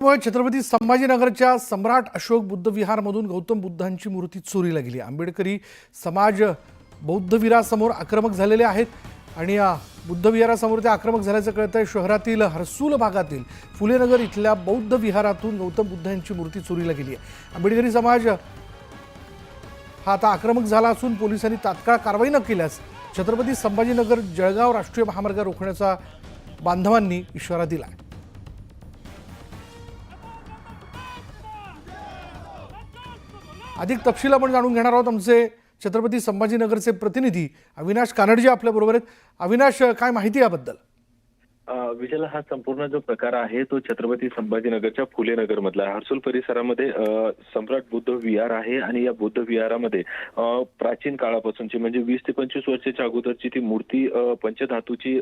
छत्रपती संभाजीनगरच्या सम्राट अशोक बुद्ध विहारमधून गौतम बुद्धांची मूर्ती चोरीला गेली। आंबेडकरी समाज बौद्ध विहारासमोर आक्रमक झालेले आहेत आणि बुद्ध विहारासमोर ते आक्रमक झाल्याचं कळतंय। शहरातील हर्सूल भागातील फुलेनगर इथल्या बौद्ध विहारातून गौतम बुद्धांची मूर्ती चोरीला गेली आहे। आंबेडकरी समाज हा आता आक्रमक झाला असून पोलिसांनी तात्काळ कारवाई न केल्यास छत्रपती संभाजीनगर जळगाव राष्ट्रीय महामार्ग रोखण्याचा बांधवांनी इशारा दिला आहे। अधिक तपशील आपण जाणून घेणार आहोत। आमचे छत्रपती संभाजीनगरचे प्रतिनिधी अविनाश कानडजी आपल्या बरोबर आहेत। अविनाश, काय माहिती याबद्दल? विजयला, हा संपूर्ण जो प्रकार आहे तो छत्रपती संभाजीनगरच्या फुलेनगर मधला हर्सूल परिसरामध्ये सम्राट बुद्ध विहार आहे आणि या बुद्ध विहारामध्ये प्राचीन काळापासूनची म्हणजे 20 ते 25 वर्षाच्या अगोदरची ती मूर्ती पंचधातूची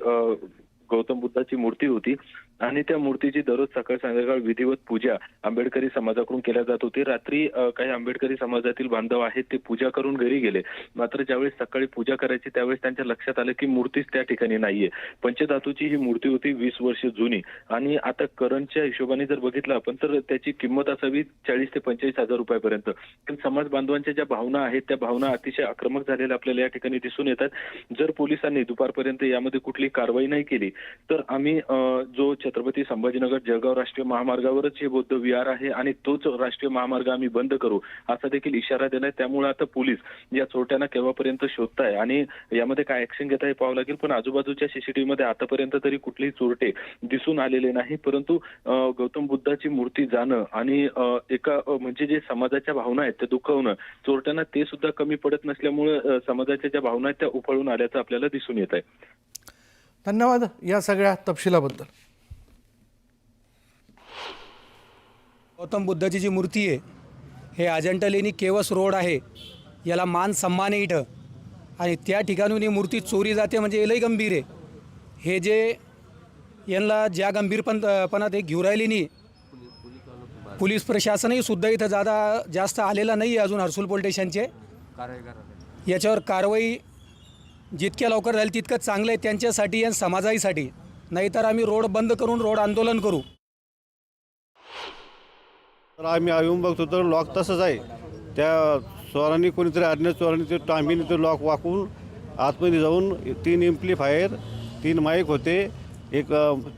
गौतम बुद्धाची मूर्ती होती आणि त्या मूर्तीची दररोज सकाळ संध्याकाळ विधिवत पूजा आंबेडकरी समाजाकडून केल्या जात होती। रात्री काही आंबेडकरी समाजातील बांधव आहेत ते पूजा करून घरी गेले, मात्र ज्यावेळेस सकाळी पूजा करायची त्यावेळेस त्यांच्या लक्षात आलं की मूर्तीच त्या ठिकाणी नाहीये। पंचधातूची ही मूर्ती होती 20 वर्ष जुनी आणि आता करंटच्या हिशोबाने जर बघितलं आपण तर त्याची किंमत असावी 40 ते 45 हजार रुपयापर्यंत। पण समाज बांधवांच्या ज्या भावना आहेत त्या भावना अतिशय आक्रमक झालेल्या आपल्याला या ठिकाणी दिसून येतात। जर पोलिसांनी दुपारपर्यंत यामध्ये कुठली कारवाई नाही केली तर आम्ही जो छत्रपती संभाजीनगर जळगाव राष्ट्रीय महामार्गावरच हे बौद्ध विहार आहे आणि तोच राष्ट्रीय महामार्ग आम्ही बंद करू असा देखील इशारा दिलाय। त्यामुळे आता पोलीस या चोरट्यांना केव्हापर्यंत शोधताय आणि यामध्ये काय ऍक्शन घेता हे पाहावं लागेल। पण आजूबाजूच्या सीसीटीव्ही मध्ये आतापर्यंत तरी कुठलेही चोरटे दिसून आलेले नाही, परंतु गौतम बुद्धाची मूर्ती जाणं आणि एका म्हणजे जे समाजाच्या भावना आहेत त्या दुखवणं चोरट्यांना ते सुद्धा कमी पडत नसल्यामुळे समाजाच्या ज्या भावना आहेत त्या उफाळून आल्याचं आपल्याला दिसून येत आहे। धन्यवाद या सगळ्या तपशिलाबद्दल। गौतम बुद्धाची जी मूर्ती आहे हे अजंठा लेणी केवस रोड आहे, याला मान सन्मान आहे इथं आणि त्या ठिकाणून ही मूर्ती चोरी जाते म्हणजे लई गंभीर आहे। हे जे यांना ज्या गंभीरपणात हे घेऊन राहिली नाही, पोलीस प्रशासनही सुद्धा इथं जास्त आलेला नाही आहे अजून हर्सूल पोलीस स्टेशनचे। याच्यावर कारवाई जितक्या लवकर झाली तितकं चांगलं आहे त्यांच्यासाठी आणि समाजासाठी, नाहीतर आम्ही रोड बंद करून रोड आंदोलन करू। तर आम्ही येऊन बघतो तर लॉक तसंच आहे। त्या चोरांनी कोणीतरी अज्ञात चोरांनी ते टांबीने ते लॉक वाकवून आतमध्ये जाऊन 3 एम्प्लिफायर 3 माईक होते, एक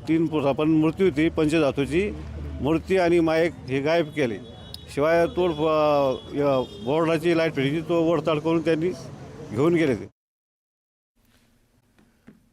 3 आपण मूर्ती होती पंचधातूची मूर्ती आणि माईक हे गायब केले। शिवाय तो बोर्डाची लाईट फिरची तो वडताड करून त्यांनी घेऊन गेले ते।